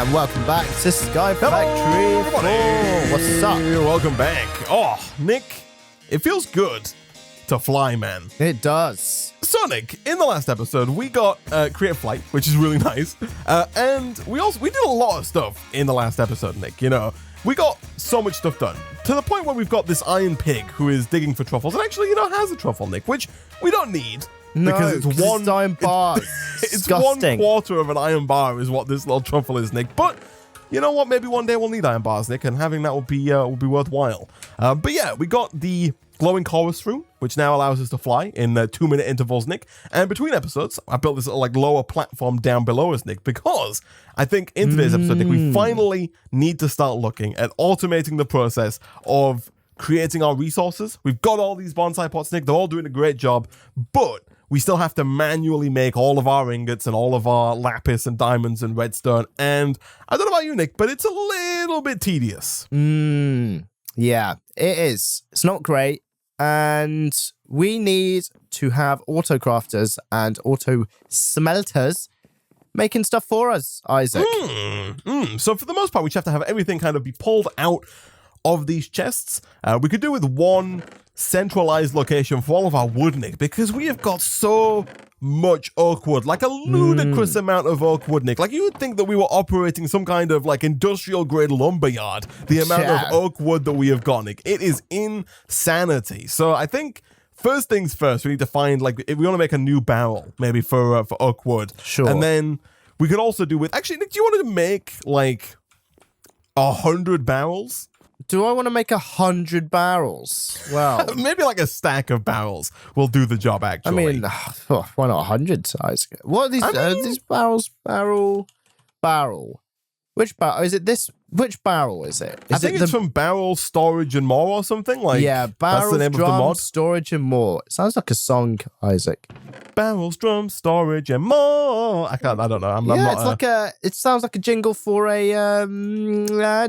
and welcome back to Sky Factory 4. What's up? Welcome back. Oh, Nick, it feels good to fly, man. It does. So, Nick, in the last episode, we got Create Flight, which is really nice. And we did a lot of stuff in the last episode, Nick. You know, we got so much stuff done to the point where we've got this iron pig who is digging for truffles and actually, has a truffle, Nick, which we don't need. No, because it's iron bars. It's 1/4 of an iron bar is what this little truffle is, Nick. But you know what? Maybe one day we'll need iron bars, Nick, and having that will be worthwhile. But yeah, we got the glowing chorus rune, which now allows us to fly in 2-minute intervals, Nick. And between episodes, I built this little lower platform down below us, Nick, because I think in today's episode, Nick, we finally need to start looking at automating the process of creating our resources. We've got all these bonsai pots, Nick. They're all doing a great job, but we still have to manually make all of our ingots and all of our lapis and diamonds and redstone. And I don't know about you, Nick, but it's a little bit tedious. Yeah, it is. It's not great. And we need to have auto crafters and auto smelters making stuff for us, Isaac. So for the most part, we just have to have everything kind of be pulled out of these chests. We could do with one centralized location for all of our wood, Nick, because we have got so much oak wood, like a ludicrous amount of oak wood, Nick. Like you would think that we were operating some kind of industrial grade lumberyard, the amount of oak wood that we have got, Nick. It is insanity. So I think first things first, we need to find if we want to make a new barrel, maybe for oak wood. Sure. And then we could also do with, actually, Nick, do you want to make 100 barrels? Do I want to make 100 barrels? Well, maybe a stack of barrels will do the job, actually. I mean, why not 100 size? What are these, these barrels? Barrel. Which barrel? Is it this? Which barrel is it? I think it's from Barrel, Storage, and More or something. Yeah, barrels, that's the name drums, of the mod. Storage, and More. It sounds like a song, Isaac. Barrels, drums, storage, and more. I don't know. I'm not, it sounds like a jingle for a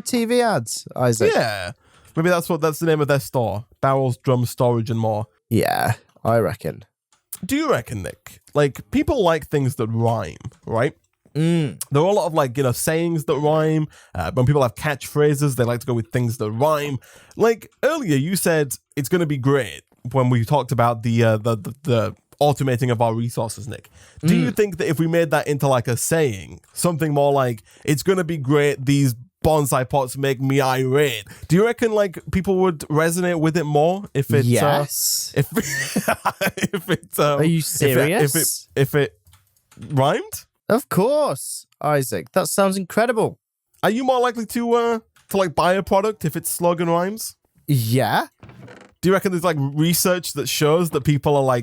TV ads, Isaac. Yeah. Maybe that's the name of their store. Barrels, drums, storage, and more. Yeah, I reckon. Do you reckon, Nick? People like things that rhyme, right? There are a lot of sayings that rhyme. When people have catchphrases, they like to go with things that rhyme. Earlier, you said it's going to be great when we talked about the automating of our resources, Nick. Do you think that if we made that into a saying, something more like it's going to be great, these bonsai pots make me irate? Do you reckon people would resonate with it more if it? Yes. If it? Are you serious? If it rhymed? Of course, Isaac. That sounds incredible. Are you more likely to buy a product if its slogan rhymes? Yeah. Do you reckon there's research that shows that people are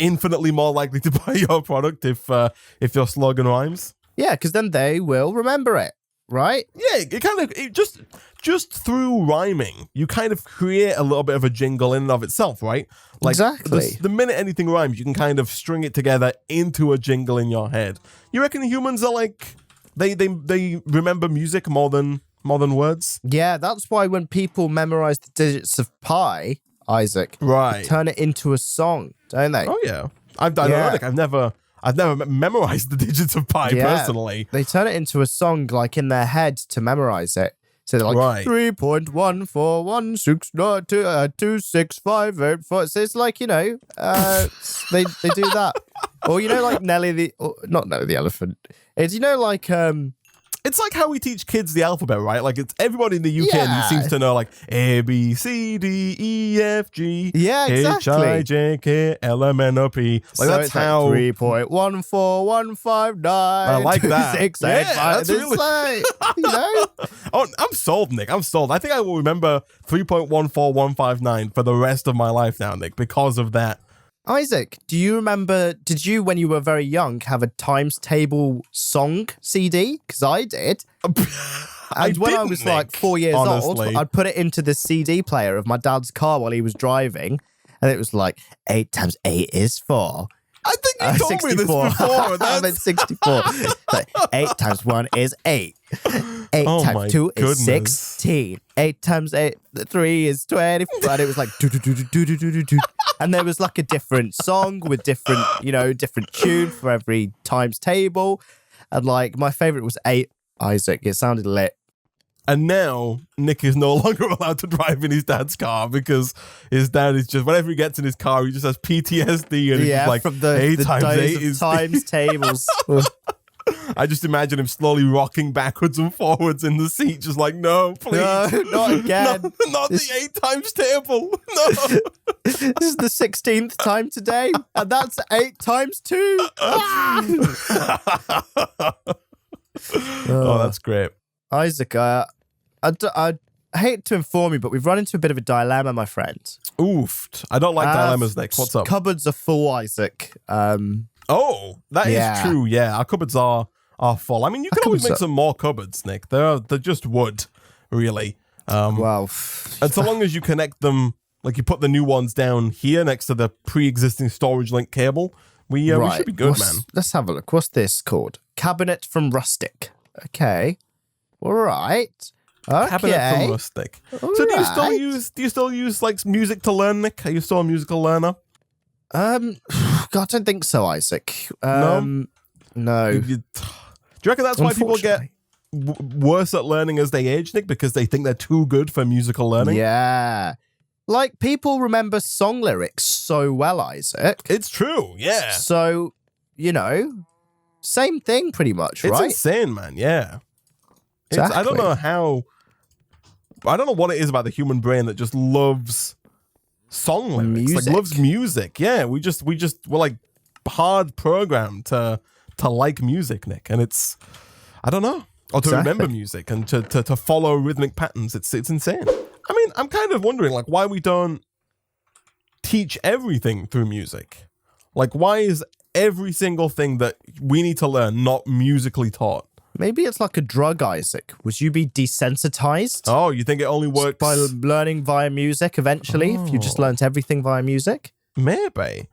infinitely more likely to buy your product if your slogan rhymes? Yeah, because then they will remember it, right? Yeah, it just through rhyming, you kind of create a little bit of a jingle in and of itself, right? Exactly. The minute anything rhymes, you can kind of string it together into a jingle in your head. You reckon humans are they remember music more than words? Yeah, that's why when people memorize the digits of pi, Isaac, right, they turn it into a song, don't they? Oh yeah, I've never memorized the digits of pi personally. They turn it into a song in their head to memorize it. So they're 3.141692658. So it's they do that. Or Nelly not Nelly the elephant. It's it's how we teach kids the alphabet, right? It's everybody in the UK seems to know A, B, C, D, E, F, G, H, I, J, K, L, M, N, O, P. So that's how 3.14159. I like that. 685. That's really Oh, I'm sold, Nick. I'm sold. I think I will remember 3.14159 for the rest of my life now, Nick, because of that. Isaac, do you remember, did you, when you were very young, have a times table song CD? Because I did. And when I was 4 years old, I'd put it into the CD player of my dad's car while he was driving. And it was 8 times 8 is 4. I think you told 64. me this before. I meant 64. 8 times 1 is 8. 8 times 2 is 16. 8 times 3 is 20. And it was do-do-do-do-do-do-do-do. And there was a different song with different tune for every times table. And my favorite was 8 Isaac, it sounded lit. And now Nick is no longer allowed to drive in his dad's car because his dad is just, whenever he gets in his car, he just has PTSD and he's just like, from the 8 times days 8 of is times tables. I just imagine him slowly rocking backwards and forwards in the seat, just like, no, please. No, not again. No, not the 8 times table. No. This is the 16th time today, and that's 8 times 2. Oh, that's great. Isaac, I hate to inform you, but we've run into a bit of a dilemma, my friend. Oof. I don't like dilemmas, Nick. What's up? Cupboards are full, Isaac. Oh, that is true. Yeah, our cupboards are full. I mean, you can always make some more cupboards, Nick. They're just wood, really. Well, and so long as you connect them, like you put the new ones down here next to the pre-existing storage link cable, we should be good, man. Let's have a look. What's this called? Cabinet from Rustic. Okay. All right. Okay. Cabinet from Rustic. All so right. do you still use like music to learn, Nick? Are you still a musical learner? God, I don't think so, Isaac. No. No. Do you reckon that's why people get worse at learning as they age, Nick? Because they think they're too good for musical learning? Yeah. Like, people remember song lyrics so well, Isaac. It's true, yeah. So, same thing pretty much, right? It's insane, man, yeah. Exactly. I don't know what it is about the human brain that just loves song lyrics. Music. Like, loves music. Yeah, we're like hard programmed to like music, Nick. And it's, I don't know. Or to remember music and to follow rhythmic patterns. It's insane. I mean, I'm kind of wondering, like, why we don't teach everything through music. Like, why is every single thing that we need to learn not musically taught? Maybe it's like a drug, Isaac. Would you be desensitized? Oh, you think it only works by learning via music eventually, if you just learnt everything via music? Maybe.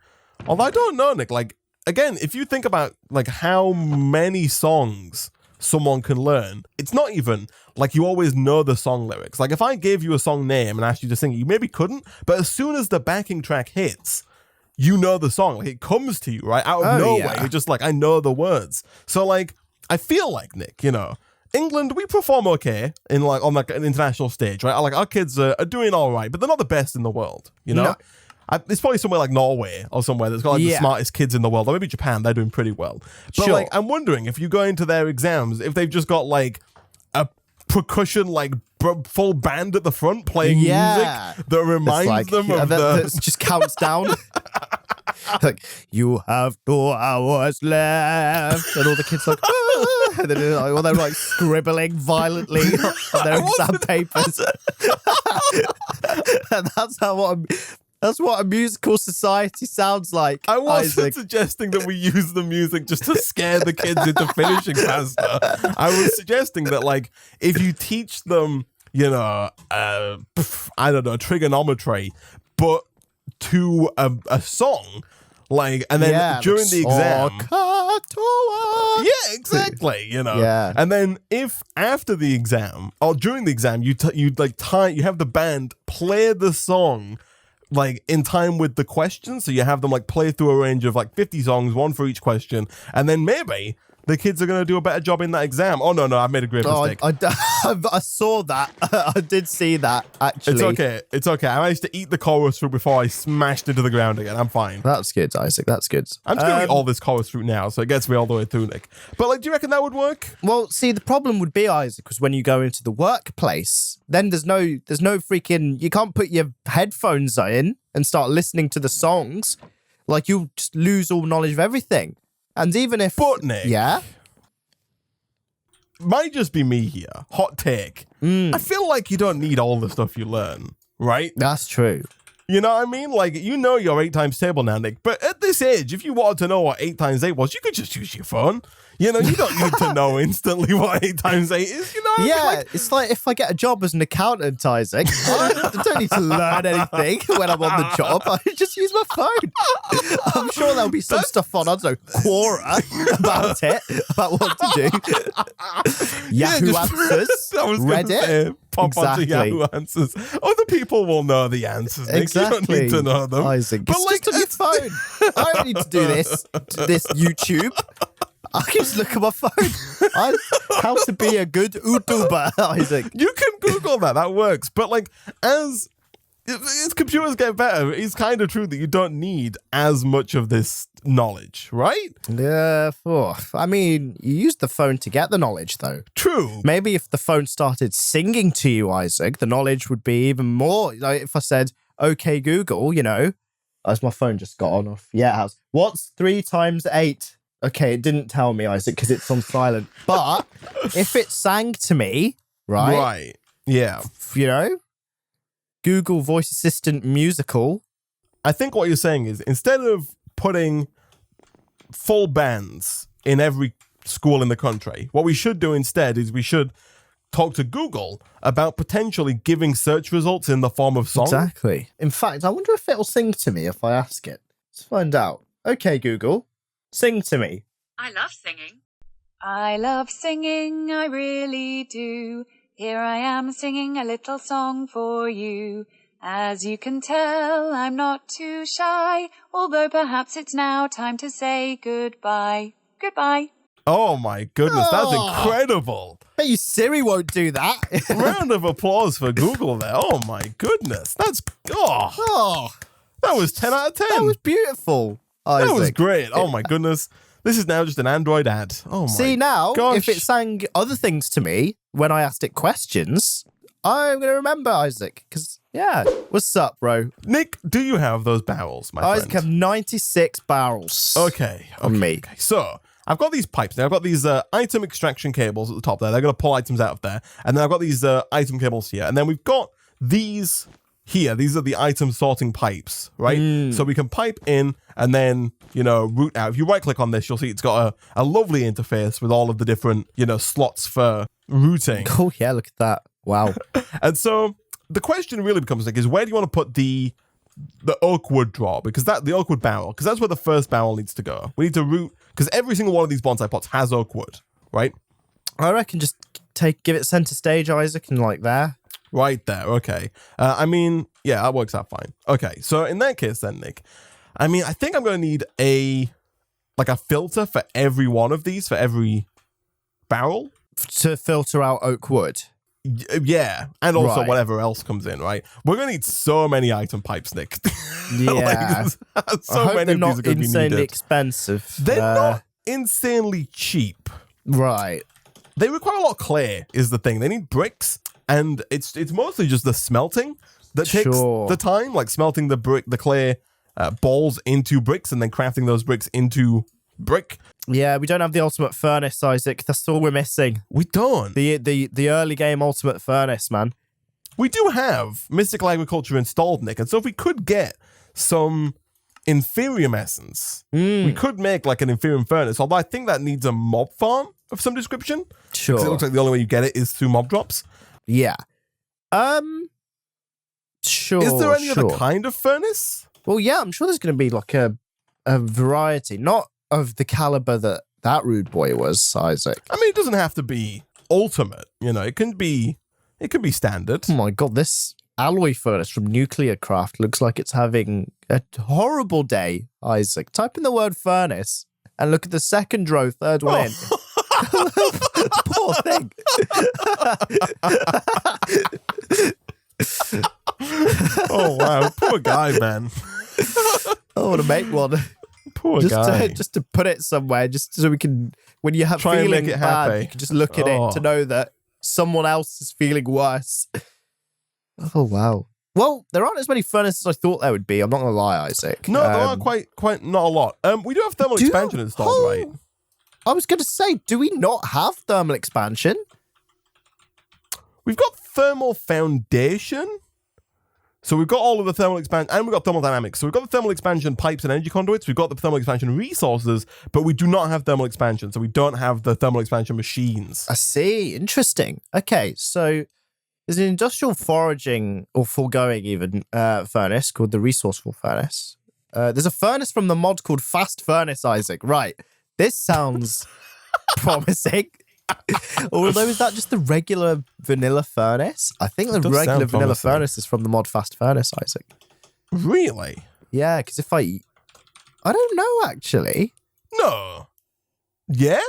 Although I don't know, Nick. Like, again, if you think about like how many songs someone can learn, it's not even like you always know the song lyrics. Like if I gave you a song name and asked you to sing it, you maybe couldn't, but as soon as the backing track hits, you know the song. Like it comes to you, right? Out of nowhere. Yeah. You're just like, I know the words. So like, I feel like, Nick, England, we perform okay in like on like an international stage, right? Like our kids are doing all right, but they're not the best in the world, No. It's probably somewhere like Norway or somewhere that's got like the smartest kids in the world, or maybe Japan, they're doing pretty well. But like, I'm wondering if you go into their exams, if they've just got like a percussion, like full band at the front playing music that reminds them of that just counts down. Like, you have 2 hours left, and all the kids like, and then they're like scribbling violently on their exam papers. And that's what a musical society sounds like. I wasn't suggesting that we use the music just to scare the kids into finishing faster. I was suggesting that, like, if you teach them, I don't know, trigonometry, but to a song, like, and then during the exam, exactly, and then if after the exam or during the exam you have the band play the song like in time with the question, so you have them like play through a range of like 50 songs, one for each question, and then maybe the kids are going to do a better job in that exam. Oh, no, I've made a great mistake. I saw that. I did see that, actually. It's okay. I managed to eat the chorus fruit before I smashed into the ground again. I'm fine. That's good, Isaac. That's good. I'm just going to eat all this chorus fruit now, so it gets me all the way through, Nick. But, like, do you reckon that would work? Well, see, the problem would be, Isaac, was when you go into the workplace, then there's no freaking... You can't put your headphones in and start listening to the songs. Like, you'll just lose all knowledge of everything. And even if... But, Nick... Yeah? Might just be me here. Hot take. I feel like you don't need all the stuff you learn, right? That's true. You know what I mean? Like, your 8 times table now, Nick. But at this age, if you wanted to know what 8 times 8 was, you could just use your phone. You don't need to know instantly what 8 times 8 is. You know what I mean? Like, it's like if I get a job as an accountant, Isaac, I don't need to learn anything when I'm on the job. I just use my phone. I'm sure there'll be some stuff on, I don't know, Quora about it, about what to do. Yahoo Answers, Reddit. Pop onto Yahoo Answers. Other people will know the answers, Nick. Exactly. You don't need to know them. Isaac, but it's just on your phone. I don't need to do this YouTube. I can just look at my phone. How to be a good YouTuber, Isaac. You can Google that. That works. But like, as computers get better, it's kind of true that you don't need as much of this knowledge, right? Yeah. I mean, you use the phone to get the knowledge, though. True. Maybe if the phone started singing to you, Isaac, the knowledge would be even more. Like if I said, "Okay, Google," as my phone just got on off. Yeah, it has. What's 3 times 8? Okay, it didn't tell me, Isaac, because it's on silent. But if it sang to me, right? Right. Yeah. Google Voice Assistant Musical. I think what you're saying is instead of putting full bands in every school in the country, what we should do instead is we should talk to Google about potentially giving search results in the form of song. Exactly. In fact, I wonder if it'll sing to me if I ask it. Let's find out. Okay, Google, sing to me. I love singing. I love singing, I really do. Here I am singing a little song for you. As you can tell, I'm not too shy, although perhaps it's now time to say goodbye. Goodbye. Oh my goodness, that's incredible. Hey, you Siri won't do that. Round of applause for Google there. Oh my goodness. That was 10 out of 10. That was beautiful, Isaac. That was great. Oh my goodness. This is now just an Android ad. Oh my See, now, gosh. if it sang other things to me when I asked it questions, I'm going to remember, Isaac. Because, what's up, bro? Nick, do you have those barrels, my Isaac friend? have 96 barrels. Okay. On me. Okay. So, I've got these pipes now. I've got these item extraction cables at the top there. They're going to pull items out of there. And then I've got these item cables here. And then we've got these here. These are the item sorting pipes, right? So we can pipe in and then, route out. If you right click on this, you'll see it's got a lovely interface with all of the different, slots for routing. Oh, yeah, look at that. Wow. And so the question really becomes like, is where do you want to put the oak wood drawer? Because the oak wood barrel, because that's where the first barrel needs to go. We need to route, because every single one of these bonsai pots has oak wood, right? I reckon just give it center stage, Isaac, and like there. Right there, okay. I mean, yeah, that works out fine. Okay, so in that case then, Nick, I mean, I think I'm going to need a filter for every one of these, for every barrel. To filter out oak wood. Yeah, and also Right. whatever else comes in, right? We're going to need so many item pipes, Nick. Yeah. So I hope many they're of these not are going to be insanely needed. expensive. They're not insanely cheap. Right. They require a lot of clay, is the thing. They need bricks, and it's mostly just the smelting that takes the time, like smelting the clay balls into bricks and then crafting those bricks into brick. Yeah, we don't have the ultimate furnace, Isaac. That's all we're missing. We don't. The early game ultimate furnace, man. We do have mystical agriculture installed, Nick, and so if we could get some Inferium essence, we could make like an Inferium furnace, although I think that needs a mob farm of some description. Sure. 'Cause it looks like the only way you get it is through mob drops. Yeah. Sure. Is there any other kind of furnace? Well, yeah, I'm sure there's going to be like a variety, not of the caliber that rude boy was, Isaac. I mean, it doesn't have to be ultimate. It can be standard. Oh my god, this alloy furnace from Nuclear Craft looks like it's having a horrible day, Isaac. Type in the word furnace and look at the second row, third one in. Poor thing. Oh wow, poor guy, man. I want to make one. Poor guy. Just to put it somewhere, just so we can, when you have Try and feeling make it bad, happy. you can just look at it to know that someone else is feeling worse. Oh wow. Well, there aren't as many furnaces as I thought there would be. I'm not gonna lie, Isaac. No, there are quite not a lot. We do have thermal expansion installed, right? I was gonna say, do we not have thermal expansion? We've got thermal foundation. So we've got all of the thermal expansion, and we've got thermal dynamics. So we've got the thermal expansion pipes and energy conduits. We've got the thermal expansion resources, but we do not have thermal expansion. So we don't have the thermal expansion machines. I see. Interesting. Okay, so there's an industrial foraging or foregoing even furnace called the resourceful furnace. There's a furnace from the mod called Fast Furnace, Isaac. Right. This sounds promising. Although, is that just the regular vanilla furnace? I think the regular vanilla furnace is from the mod Fast Furnace, Isaac. Really? Yeah, because I don't know, actually. No. Yeah?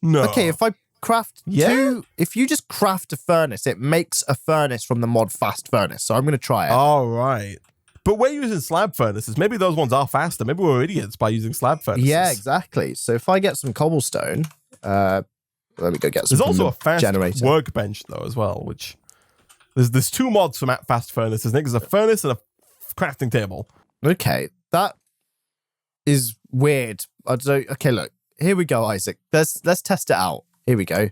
No. Okay, if I craft if you just craft a furnace, it makes a furnace from the mod fast furnace. So I'm going to try it. All right. But we're using slab furnaces. Maybe those ones are faster. Maybe we're idiots by using slab furnaces. Yeah, exactly. So if I get some cobblestone, let me go get some. There's also a fast generator workbench though as well, which there's 2 mods for fast furnaces. I think there's a furnace and a crafting table. Okay, that is weird. I don't. Okay, look. Here we go, Isaac. Let's test it out. Here we go.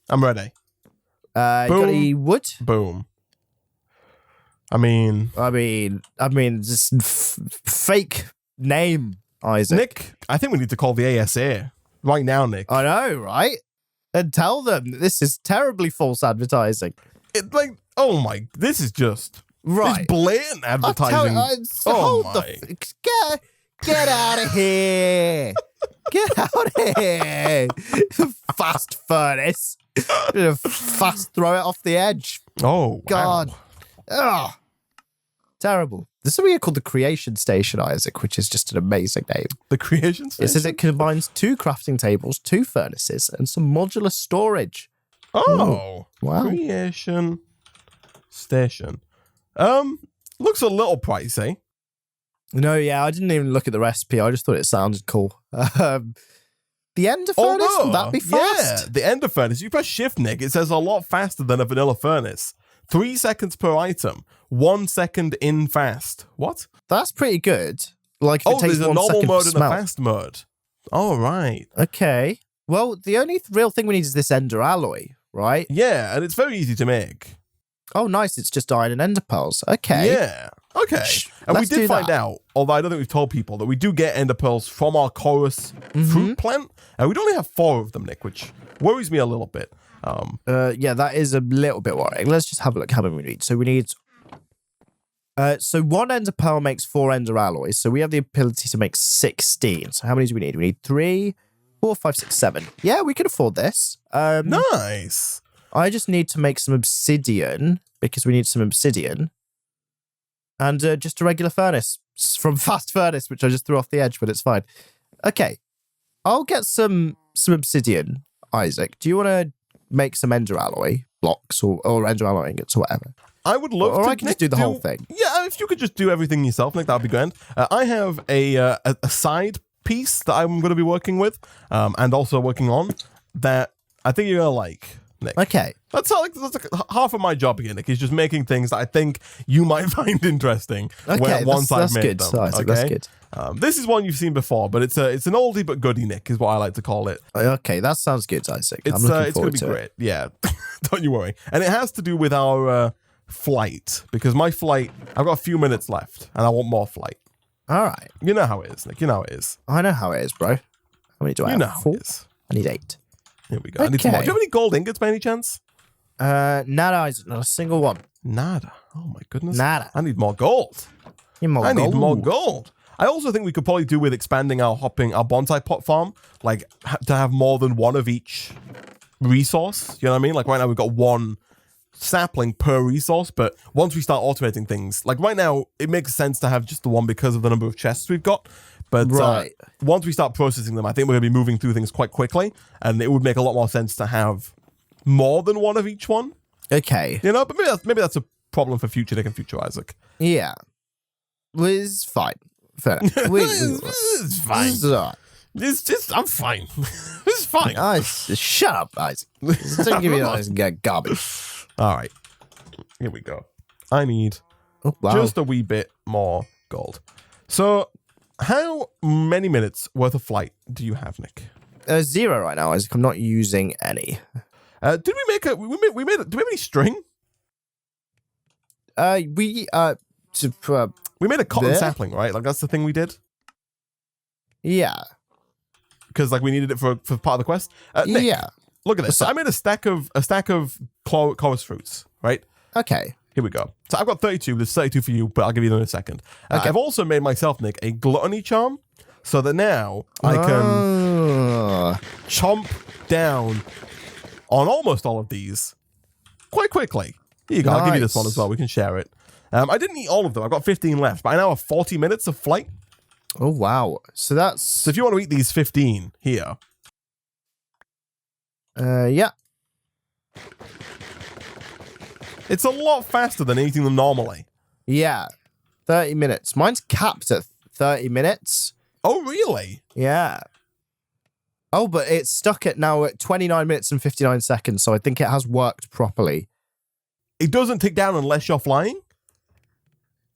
I'm ready. You got any wood? Boom. I mean, just fake name, Isaac. Nick, I think we need to call the ASA right now, Nick. I know, right? And tell them this is terribly false advertising. This is just right. It's blatant advertising. Get out of here. Get out of here. Fast furnace. Fast throw it off the edge. Oh, God. Wow. Ugh. Terrible. There's something here called the Creation Station, Isaac, which is just an amazing name. The Creation Station? It says it combines 2 crafting tables, 2 furnaces, and some modular storage. Oh. Ooh. Wow. Creation Station. Looks a little pricey. No, yeah, I didn't even look at the recipe. I just thought it sounded cool. The ender furnace, will that be fast? Yeah, the ender furnace. You press shift, Nick. It says a lot faster than a vanilla furnace. 3 seconds per item. 1 second in fast. What? That's pretty good. Like, if it takes there's a 1 normal second mode to and smelt. a fast mode. Oh, right. Okay. Well, the only real thing we need is this ender alloy, right? Yeah, and it's very easy to make. Oh, nice. It's just iron and ender pearls. Okay. Yeah. Okay. And we did find out, although I don't think we've told people, that we do get ender pearls from our chorus fruit plant. And we'd only have 4 of them, Nick, which worries me a little bit. Yeah, that is a little bit worrying. Let's just have a look how many we need. So we need... so 1 ender pearl makes 4 ender alloys. So we have the ability to make 16. So how many do we need? We need 3, 4, 5, 6, 7. Yeah, we can afford this. Nice. I just need to make some obsidian, because we need some obsidian. And just a regular furnace from fast furnace, which I just threw off the edge, but it's fine. Okay. I'll get some obsidian, Isaac. Do you want to make some ender alloy blocks or ender alloy ingots or whatever? I would love to. Or I can just do the whole thing. Yeah, if you could just do everything yourself, Nick, that would be grand. I have a side piece that I'm going to be working with and also working on that I think you're going to like, Nick. Okay. That's like half of my job here, Nick, is just making things that I think you might find interesting. Okay, I've made them. Isaac, okay? That's good. This is one you've seen before, but it's an oldie but goodie, Nick, is what I like to call it. Okay, that sounds good, Isaac. It's going to be great. Yeah, don't you worry. And it has to do with our flight, because my flight, I've got a few minutes left, and I want more flight. All right. You know how it is, Nick. You know how it is. I know how it is, bro. How many do I have? You know how 4? it is. I need 8. Here we go. I need some more. Do you have any gold ingots by any chance? Nada, Isaac. Not a single one. Nada. Oh my goodness. Nada. I need more gold. Need more gold. I also think we could probably do with expanding our bonsai pot farm, like to have more than 1 of each resource. You know what I mean? Like right now we've got 1 sapling per resource, but once we start automating things, like right now it makes sense to have just the 1 because of the number of chests we've got. But once we start processing them, I think we're going to be moving through things quite quickly, and it would make a lot more sense to have more than 1 of each one. Okay. You know, but maybe that's a problem for future Nick and future Isaac. Yeah. Well, it's fine. Fair enough. It's fine. It's all right. It's just, I'm fine. It's fine. Shut up, Isaac. Don't give me that garbage. All right. Here we go. I need just a wee bit more gold. So, how many minutes worth of flight do you have, Nick? 0 right now, Isaac. I'm not using any. Did we make do we have any string? We made a cotton sapling, right? Like that's the thing we did. Yeah. Because like we needed it for part of the quest. Nick, yeah. Look at this. So I made a stack of chorus fruits, right? Okay. Here we go. So I've got 32. There's 32 for you, but I'll give you them in a second. Okay. I've also made myself, Nick, a gluttony charm, so that now I can chomp down on almost all of these quite quickly. Here you go. Nice. I'll give you this one as well. We can share it. I didn't eat all of them. I've got 15 left, but I now have 40 minutes of flight. Oh, wow. So if you want to eat these 15 here. Yeah. It's a lot faster than eating them normally. Yeah. 30 minutes. Mine's capped at 30 minutes. Oh, really? Yeah. Oh, but it's stuck at now at 29 minutes and 59 seconds, so I think it has worked properly. It doesn't tick down unless you're flying,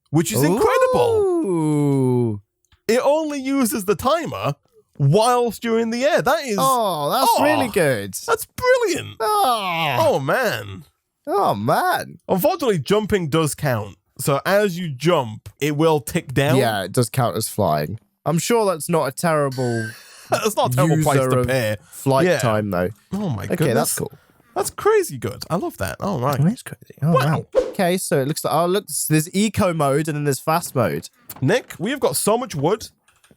which is incredible. Ooh. It only uses the timer whilst you're in the air. That is... Oh, that's really good. That's brilliant. Oh, man. Oh, man. Unfortunately, jumping does count. So as you jump, it will tick down. Yeah, it does count as flying. I'm sure that's not a terrible... That's not a terrible price to pay. Flight time, though. Oh, my goodness. Okay, that's cool. That's crazy good. I love that. All right. Oh, that's crazy. Oh, wow. Okay, so it looks like... Oh, look, there's eco mode and then there's fast mode. Nick, we have got so much wood,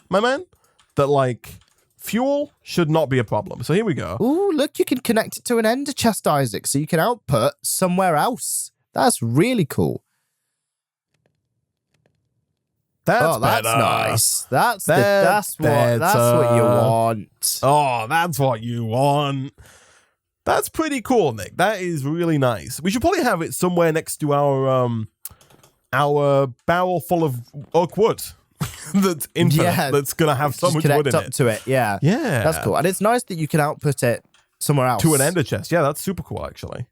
my man, that, like, fuel should not be a problem. So here we go. Ooh, look, you can connect it to an ender chest, Isaac, so you can output somewhere else. That's really cool. That's nice. That's what you want. Oh, that's what you want. That's pretty cool, Nick. That is really nice. We should probably have it somewhere next to our barrel full of oak wood. That's infinite. Yeah, that's gonna have so much wood in it. Connect up to it. Yeah. Yeah. That's cool. And it's nice that you can output it somewhere else. To an ender chest. Yeah, that's super cool, actually.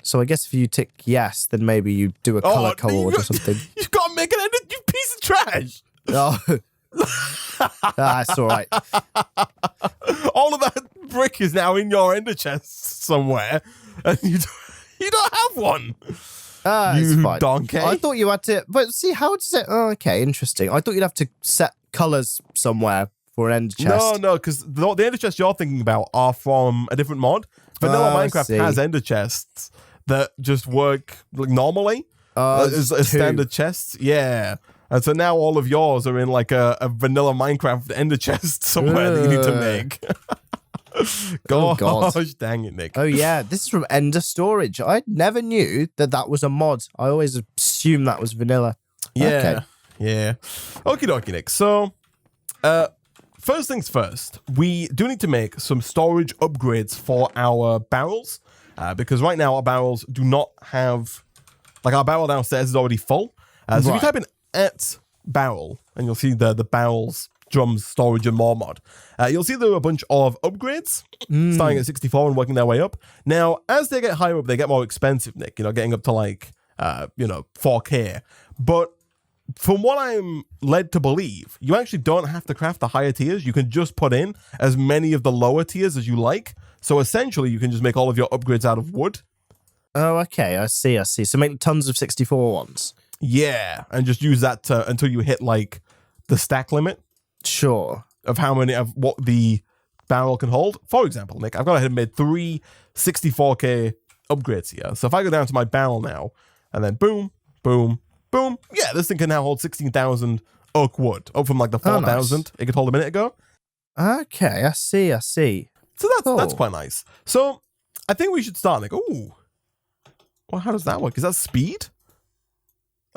So I guess if you tick yes, then maybe you do a color code or something. You've got to make an ender, you piece of trash. Oh. That's all right. All of that brick is now in your ender chest somewhere, and you don't have one. It's fine. Donkey. I thought you had to, but see, how does it? Oh, okay, interesting. I thought you'd have to set colors somewhere for an ender chest. No, because the ender chests you're thinking about are from a different mod. Vanilla Minecraft has ender chests that just work like normally as standard chests. Yeah. And so now all of yours are in like a vanilla Minecraft ender chest somewhere that you need to make. Gosh, dang it, Nick. Oh, yeah. This is from Ender Storage. I never knew that was a mod. I always assumed that was vanilla. Yeah. Okay. Yeah. Okie dokie, Nick. So, first things first, we do need to make some storage upgrades for our barrels, because right now our barrels do not have, like our barrel downstairs is already full. So if you type in @barrel, and you'll see the barrels, drums, storage, and more mod. You'll see there are a bunch of upgrades starting at 64 and working their way up. Now, as they get higher up, they get more expensive, Nick, getting up to like, 4K. But from what I'm led to believe, you actually don't have to craft the higher tiers. You can just put in as many of the lower tiers as you like. So essentially, you can just make all of your upgrades out of wood. Oh, okay. I see. So make tons of 64 ones. Yeah, and just use that until you hit like the stack limit. Sure. Of how many of what the barrel can hold. For example, Nick, I've gone ahead and made 3 64K upgrades here. So if I go down to my barrel now, and then boom, boom, boom. Yeah, this thing can now hold 16,000 oak wood, up from like the 4,000 it could hold a minute ago. Okay, I see. So that's quite nice. So I think we should start, Nick. Ooh. Well, how does that work? Is that speed?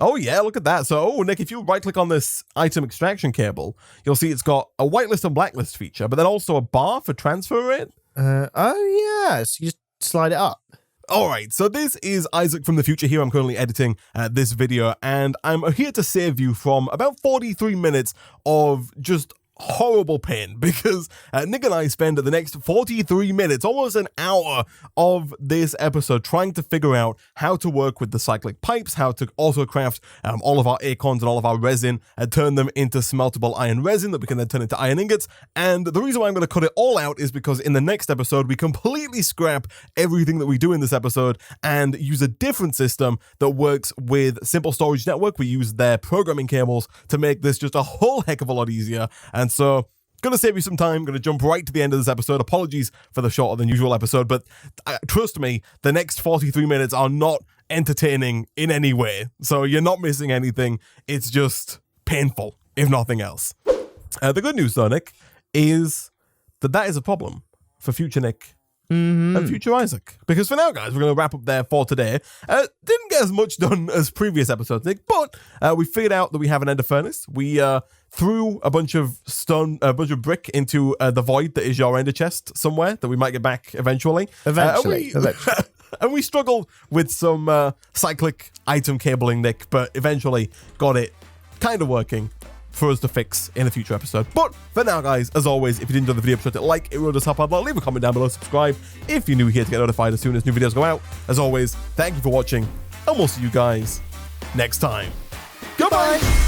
Oh, yeah, look at that. So, Nick, if you right-click on this item extraction cable, you'll see it's got a whitelist and blacklist feature, but then also a bar for transfer rate. Oh, yeah. So you just slide it up. All right, so this is Isaac from the future here. I'm currently editing this video, and I'm here to save you from about 43 minutes of just horrible pain, because Nick and I spend the next 43 minutes, almost an hour of this episode trying to figure out how to work with the cyclic pipes, how to also craft all of our acorns and all of our resin and turn them into smeltable iron resin that we can then turn into iron ingots. And the reason why I'm going to cut it all out is because in the next episode, we completely scrap everything that we do in this episode and use a different system that works with Simple Storage Network. We use their programming cables to make this just a whole heck of a lot easier. And so, gonna save you some time, gonna jump right to the end of this episode. Apologies for the shorter than usual episode, but trust me, the next 43 minutes are not entertaining in any way. So you're not missing anything. It's just painful, if nothing else. The good news though, Nick, is that is a problem for future Nick and future Isaac. Because for now, guys, we're going to wrap up there for today. Didn't get as much done as previous episodes, Nick, but we figured out that we have an ender furnace. We threw a bunch of brick into the void that is your ender chest somewhere that we might get back eventually. Eventually. And we struggled with some cyclic item cabling, Nick, but eventually got it kind of working for us to fix in a future episode. But for now, guys, as always, if you did enjoy the video, please like it, would just help out a lot. Leave a comment down below, subscribe if you're new here to get notified as soon as new videos go out. As always, thank you for watching, and we'll see you guys next time. Goodbye!